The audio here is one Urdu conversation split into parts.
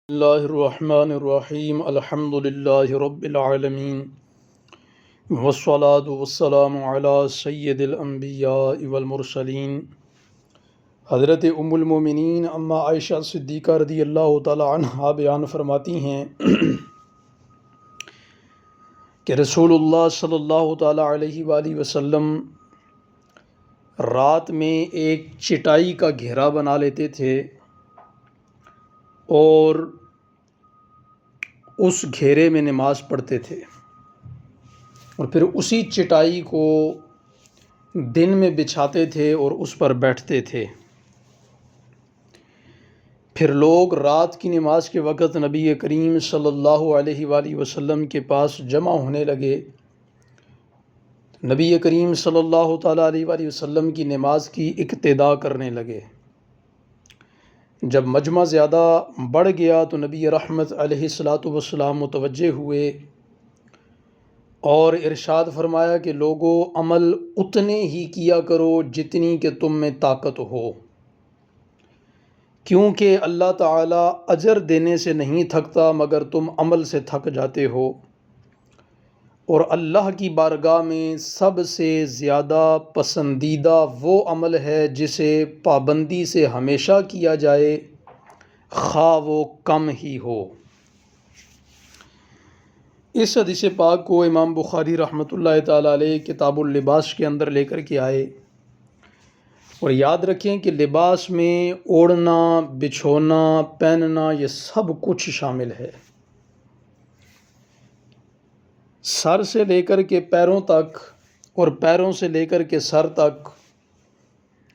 اللہ الرحمن الرحیم الحمد للہ رب العالمین والصلاة والسلام علی سید الانبیاء والمرسلین حضرت ام المومنین اما عائشہ صدیقہ رضی اللہ تعالی عنہا بیان فرماتی ہیں کہ رسول اللہ صلی اللہ تعالی علیہ وآلہ وسلم رات میں ایک چٹائی کا گھیرا بنا لیتے تھے اور اس گھیرے میں نماز پڑھتے تھے اور پھر اسی چٹائی کو دن میں بچھاتے تھے اور اس پر بیٹھتے تھے۔ پھر لوگ رات کی نماز کے وقت نبی کریم صلی اللہ علیہ وآلہ وسلم کے پاس جمع ہونے لگے۔ نبی کریم صلی اللہ تعالیٰ علیہ وآلہ وسلم کی نماز کی اقتداء کرنے لگے۔ جب مجمع زیادہ بڑھ گیا تو نبی رحمت علیہ الصلاۃ والسلام متوجہ ہوئے اور ارشاد فرمایا کہ لوگو عمل اتنے ہی کیا کرو جتنی کہ تم میں طاقت ہو، کیونکہ اللہ تعالیٰ اجر دینے سے نہیں تھکتا مگر تم عمل سے تھک جاتے ہو، اور اللہ کی بارگاہ میں سب سے زیادہ پسندیدہ وہ عمل ہے جسے پابندی سے ہمیشہ کیا جائے، خواہ وہ کم ہی ہو۔ اس حدیث پاک کو امام بخاری رحمۃ اللہ تعالی علیہ کتاب اللباس کے اندر لے کر کے آئے، اور یاد رکھیں کہ لباس میں اوڑھنا، بچھونا، پہننا یہ سب کچھ شامل ہے، سر سے لے کر کے پیروں تک اور پیروں سے لے کر کے سر تک،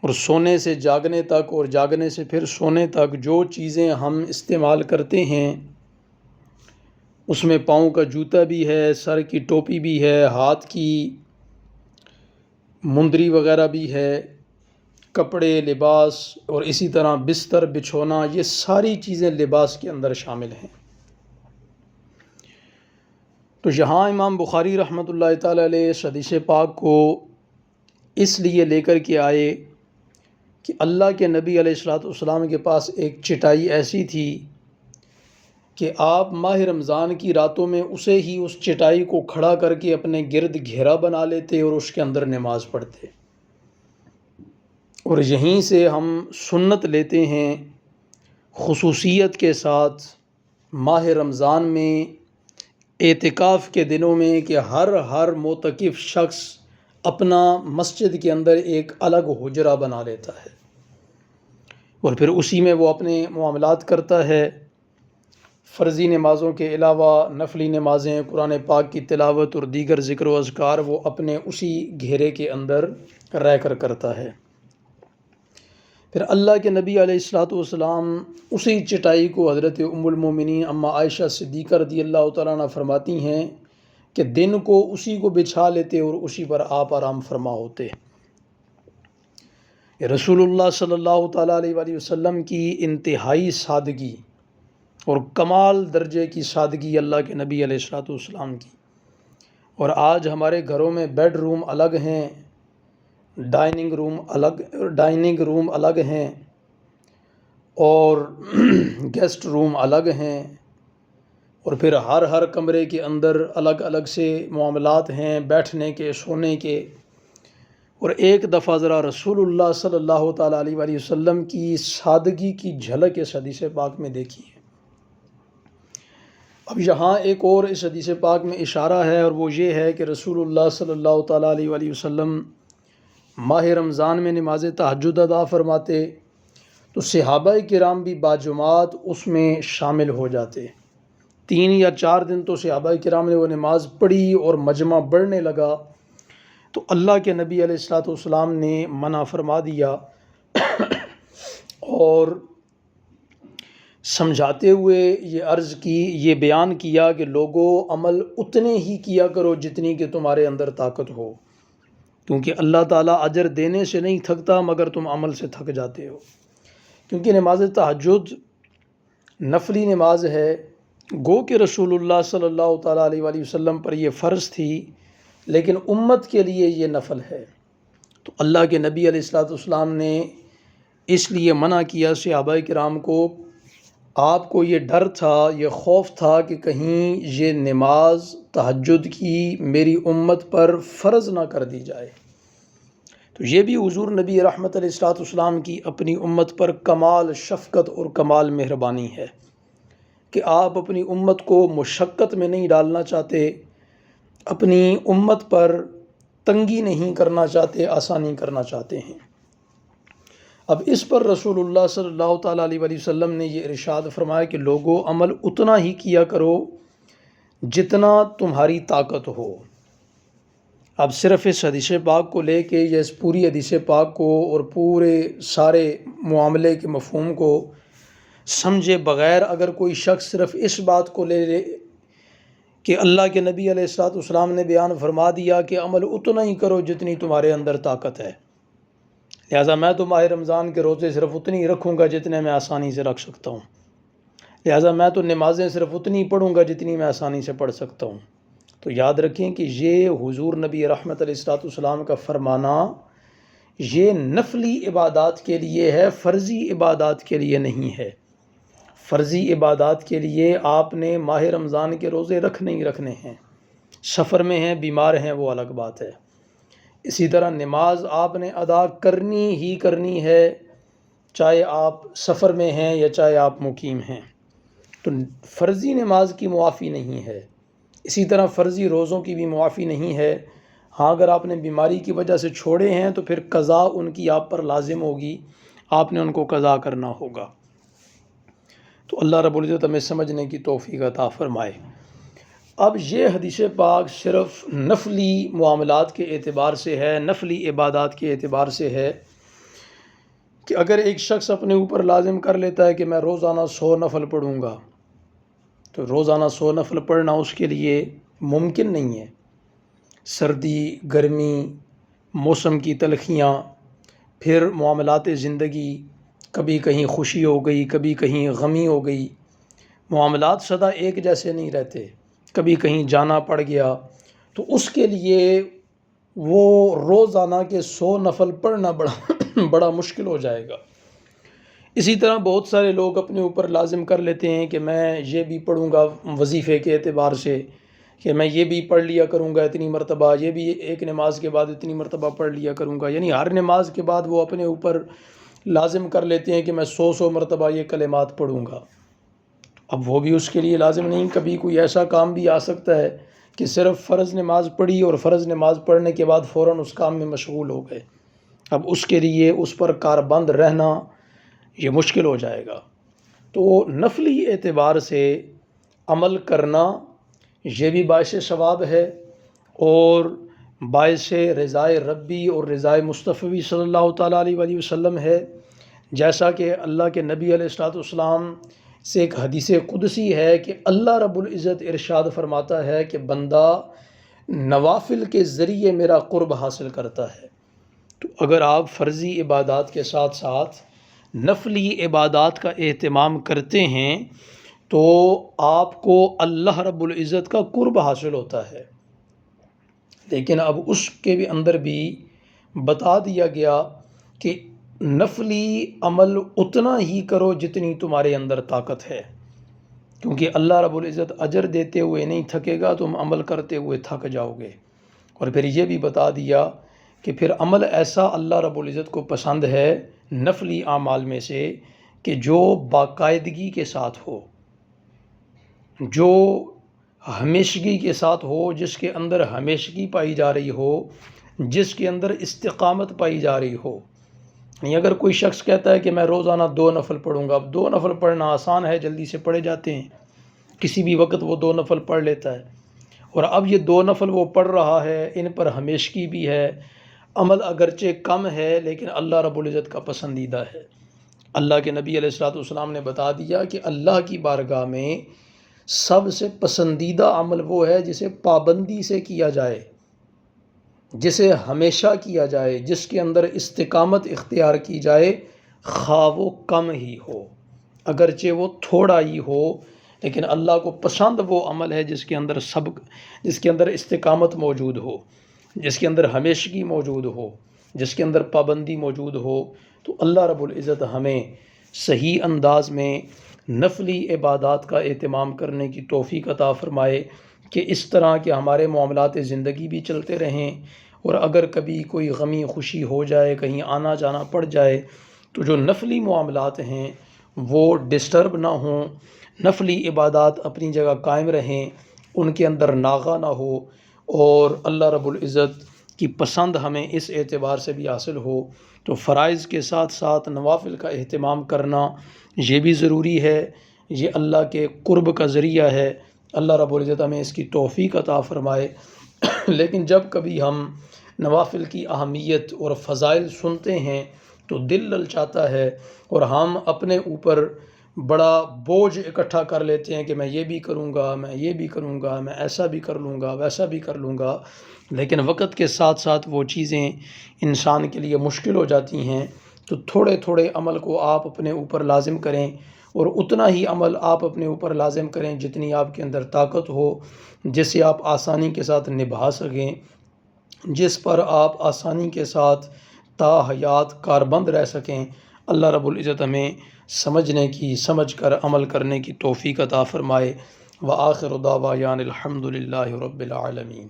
اور سونے سے جاگنے تک اور جاگنے سے پھر سونے تک جو چیزیں ہم استعمال کرتے ہیں اس میں پاؤں کا جوتا بھی ہے، سر کی ٹوپی بھی ہے، ہاتھ کی مندری وغیرہ بھی ہے، کپڑے، لباس، اور اسی طرح بستر بچھونا، یہ ساری چیزیں لباس کے اندر شامل ہیں۔ تو یہاں امام بخاری رحمۃ اللہ تعالی علیہ اس حدیث پاک کو اس لیے لے کر کے آئے کہ اللہ کے نبی علیہ الصلوۃ والسلام کے پاس ایک چٹائی ایسی تھی کہ آپ ماہ رمضان کی راتوں میں اسے ہی اس چٹائی کو کھڑا کر کے اپنے گرد گھیرا بنا لیتے اور اس کے اندر نماز پڑھتے، اور یہیں سے ہم سنت لیتے ہیں خصوصیت کے ساتھ ماہ رمضان میں اعتکاف کے دنوں میں کہ ہر معتکف شخص اپنا مسجد کے اندر ایک الگ حجرہ بنا لیتا ہے اور پھر اسی میں وہ اپنے معاملات کرتا ہے۔ فرضی نمازوں کے علاوہ نفلی نمازیں، قرآن پاک کی تلاوت اور دیگر ذکر و اذکار وہ اپنے اسی گھیرے کے اندر رہ کر کرتا ہے۔ پھر اللہ کے نبی علیہ الصلوۃ والسلام اسی چٹائی کو حضرت ام المومنین اما عائشہ صدیقہ رضی اللہ تعالیٰ عنہ فرماتی ہیں کہ دن کو اسی کو بچھا لیتے اور اسی پر آپ آرام فرما ہوتے۔ رسول اللہ صلی اللہ تعالیٰ علیہ وآلہ وسلم کی انتہائی سادگی اور کمال درجے کی سادگی اللہ کے نبی علیہ الصلوۃ والسلام کی، اور آج ہمارے گھروں میں بیڈ روم الگ ہیں، ڈائننگ روم الگ ہیں، اور گیسٹ روم الگ ہیں، اور پھر ہر کمرے کے اندر الگ الگ سے معاملات ہیں بیٹھنے کے، سونے کے۔ اور ایک دفعہ ذرا رسول اللہ صلی اللہ تعالیٰ علیہ وآلہ وسلم کی سادگی کی جھلک اس حدیث پاک میں دیکھی ہے۔ اب یہاں ایک اور اس حدیث پاک میں اشارہ ہے، اور وہ یہ ہے کہ رسول اللہ صلی اللہ تعالیٰ علیہ وآلہ وسلم ماہ رمضان میں نماز تہجد ادا فرماتے تو صحابہ کرام بھی باجماعت اس میں شامل ہو جاتے۔ 3 یا 4 دن تو صحابہ کرام نے وہ نماز پڑھی اور مجمع بڑھنے لگا، تو اللہ کے نبی علیہ الصلوۃ والسلام نے منع فرما دیا اور سمجھاتے ہوئے یہ عرض کی، یہ بیان کیا کہ لوگوں عمل اتنے ہی کیا کرو جتنی کہ تمہارے اندر طاقت ہو، کیونکہ اللہ تعالیٰ اجر دینے سے نہیں تھکتا مگر تم عمل سے تھک جاتے ہو۔ کیونکہ نماز تہجد نفلی نماز ہے، گو کہ رسول اللہ صلی اللہ تعالیٰ علیہ وآلہ وسلم پر یہ فرض تھی لیکن امت کے لیے یہ نفل ہے، تو اللہ کے نبی علیہ الصلوۃ والسلام نے اس لیے منع کیا صحابہ کرام کو آپ کو یہ ڈر تھا، یہ خوف تھا کہ کہیں یہ نماز تہجد کی میری امت پر فرض نہ کر دی جائے۔ تو یہ بھی حضور نبی رحمت علیہ الصلوۃ والسلام کی اپنی امت پر کمال شفقت اور کمال مہربانی ہے کہ آپ اپنی امت کو مشقت میں نہیں ڈالنا چاہتے، اپنی امت پر تنگی نہیں کرنا چاہتے، آسانی کرنا چاہتے ہیں۔ اب اس پر رسول اللہ صلی اللہ تعالیٰ علیہ وآلہ وسلم نے یہ ارشاد فرمایا کہ لوگوں، عمل اتنا ہی کیا کرو جتنا تمہاری طاقت ہو۔ اب صرف اس حدیث پاک کو لے کے یا اس پوری حدیث پاک کو اور پورے سارے معاملے کے مفہوم کو سمجھے بغیر اگر کوئی شخص صرف اس بات کو لے کہ اللہ کے نبی علیہ الصلوۃ والسلام نے بیان فرما دیا کہ عمل اتنا ہی کرو جتنی تمہارے اندر طاقت ہے، لہٰذا میں تو ماہ رمضان کے روزے صرف اتنی ہی رکھوں گا جتنے میں آسانی سے رکھ سکتا ہوں، لہٰذا میں تو نمازیں صرف اتنی پڑھوں گا جتنی میں آسانی سے پڑھ سکتا ہوں، تو یاد رکھیں کہ یہ حضور نبی رحمت علیہ الصلوۃ والسلام کا فرمانا یہ نفلی عبادات کے لیے ہے، فرضی عبادات کے لیے نہیں ہے۔ فرضی عبادات کے لیے آپ نے ماہ رمضان کے روزے رکھنے ہی رکھنے ہیں، سفر میں ہیں، بیمار ہیں، وہ الگ بات ہے۔ اسی طرح نماز آپ نے ادا کرنی ہی کرنی ہے، چاہے آپ سفر میں ہیں یا چاہے آپ مقیم ہیں، تو فرضی نماز کی معافی نہیں ہے۔ اسی طرح فرضی روزوں کی بھی معافی نہیں ہے۔ ہاں اگر آپ نے بیماری کی وجہ سے چھوڑے ہیں تو پھر قضا ان کی آپ پر لازم ہوگی، آپ نے ان کو قضا کرنا ہوگا۔ تو اللہ رب العزت ہمیں سمجھنے کی توفیق عطا فرمائے۔ اب یہ حدیث پاک صرف نفلی معاملات کے اعتبار سے ہے، نفلی عبادات کے اعتبار سے ہے کہ اگر ایک شخص اپنے اوپر لازم کر لیتا ہے کہ میں روزانہ 100 نفل پڑھوں گا، تو روزانہ 100 نفل پڑھنا اس کے لیے ممکن نہیں ہے۔ سردی، گرمی، موسم کی تلخیاں، پھر معاملات زندگی، کبھی کہیں خوشی ہو گئی، کبھی کہیں غمی ہو گئی، معاملات سدا ایک جیسے نہیں رہتے، کبھی کہیں جانا پڑ گیا، تو اس کے لیے وہ روزانہ کے 100 نفل پڑھنا بڑا مشکل ہو جائے گا۔ اسی طرح بہت سارے لوگ اپنے اوپر لازم کر لیتے ہیں کہ میں یہ بھی پڑھوں گا وظیفے کے اعتبار سے، کہ میں یہ بھی پڑھ لیا کروں گا اتنی مرتبہ، یہ بھی ایک نماز کے بعد اتنی مرتبہ پڑھ لیا کروں گا، یعنی ہر نماز کے بعد وہ اپنے اوپر لازم کر لیتے ہیں کہ میں 100 مرتبہ یہ کلمات پڑھوں گا۔ اب وہ بھی اس کے لیے لازم نہیں، کبھی کوئی ایسا کام بھی آ سکتا ہے کہ صرف فرض نماز پڑھی اور فرض نماز پڑھنے کے بعد فوراً اس کام میں مشغول ہو گئے، اب اس کے لیے اس پر کاربند رہنا یہ مشکل ہو جائے گا۔ تو نفلی اعتبار سے عمل کرنا یہ بھی باعث ثواب ہے اور باعث رضائے ربی اور رضائے مصطفی صلی اللہ تعالیٰ علیہ وآلہ وسلم ہے، جیسا کہ اللہ کے نبی علیہ الصلوۃ والسلام سے ایک حدیث قدسی ہے کہ اللہ رب العزت ارشاد فرماتا ہے کہ بندہ نوافل کے ذریعے میرا قرب حاصل کرتا ہے۔ تو اگر آپ فرضی عبادات کے ساتھ ساتھ نفلی عبادات کا اہتمام کرتے ہیں تو آپ کو اللہ رب العزت کا قرب حاصل ہوتا ہے، لیکن اب اس کے بھی اندر بھی بتا دیا گیا کہ نفلی عمل اتنا ہی کرو جتنی تمہارے اندر طاقت ہے، کیونکہ اللہ رب العزت اجر دیتے ہوئے نہیں تھکے گا، تم عمل کرتے ہوئے تھک جاؤ گے۔ اور پھر یہ بھی بتا دیا کہ پھر عمل ایسا اللہ رب العزت کو پسند ہے نفلی اعمال میں سے کہ جو باقاعدگی کے ساتھ ہو، جو ہمیشگی کے ساتھ ہو، جس کے اندر ہمیشگی پائی جا رہی ہو، جس کے اندر استقامت پائی جا رہی ہو۔ نہیں اگر کوئی شخص کہتا ہے کہ میں روزانہ 2 نفل پڑھوں گا، اب 2 نفل پڑھنا آسان ہے، جلدی سے پڑھے جاتے ہیں، کسی بھی وقت وہ 2 نفل پڑھ لیتا ہے، اور اب یہ 2 نفل وہ پڑھ رہا ہے، ان پر ہمیشگی بھی ہے، عمل اگرچہ کم ہے لیکن اللہ رب العزت کا پسندیدہ ہے۔ اللہ کے نبی علیہ الصلوۃ والسلام نے بتا دیا کہ اللہ کی بارگاہ میں سب سے پسندیدہ عمل وہ ہے جسے پابندی سے کیا جائے، جسے ہمیشہ کیا جائے، جس کے اندر استقامت اختیار کی جائے، خواہ وہ کم ہی ہو، اگرچہ وہ تھوڑا ہی ہو، لیکن اللہ کو پسند وہ عمل ہے جس کے اندر استقامت موجود ہو، جس کے اندر ہمیشگی موجود ہو، جس کے اندر پابندی موجود ہو۔ تو اللہ رب العزت ہمیں صحیح انداز میں نفلی عبادات کا اہتمام کرنے کی توفیق عطا فرمائے کہ اس طرح کے ہمارے معاملات زندگی بھی چلتے رہیں، اور اگر کبھی کوئی غمی خوشی ہو جائے، کہیں آنا جانا پڑ جائے، تو جو نفلی معاملات ہیں وہ ڈسٹرب نہ ہوں، نفلی عبادات اپنی جگہ قائم رہیں، ان کے اندر ناغہ نہ ہو، اور اللہ رب العزت کی پسند ہمیں اس اعتبار سے بھی حاصل ہو۔ تو فرائض کے ساتھ ساتھ نوافل کا اہتمام کرنا یہ بھی ضروری ہے، یہ اللہ کے قرب کا ذریعہ ہے۔ اللہ رب العزت ہمیں اس کی توفیق عطا فرمائے۔ لیکن جب کبھی ہم نوافل کی اہمیت اور فضائل سنتے ہیں تو دل للچاتا ہے، اور ہم اپنے اوپر بڑا بوجھ اکٹھا کر لیتے ہیں کہ میں یہ بھی کروں گا، میں یہ بھی کروں گا، میں ایسا بھی کر لوں گا، ویسا بھی کر لوں گا، لیکن وقت کے ساتھ ساتھ وہ چیزیں انسان کے لیے مشکل ہو جاتی ہیں۔ تو تھوڑے تھوڑے عمل کو آپ اپنے اوپر لازم کریں، اور اتنا ہی عمل آپ اپنے اوپر لازم کریں جتنی آپ کے اندر طاقت ہو، جسے آپ آسانی کے ساتھ نبھا سکیں، جس پر آپ آسانی کے ساتھ تا حیات کاربند رہ سکیں۔ اللہ رب العزت ہمیں سمجھنے کی، سمجھ کر عمل کرنے کی توفیق عطا فرمائے۔ وآخر دعوانا الحمد للہ رب العالمین۔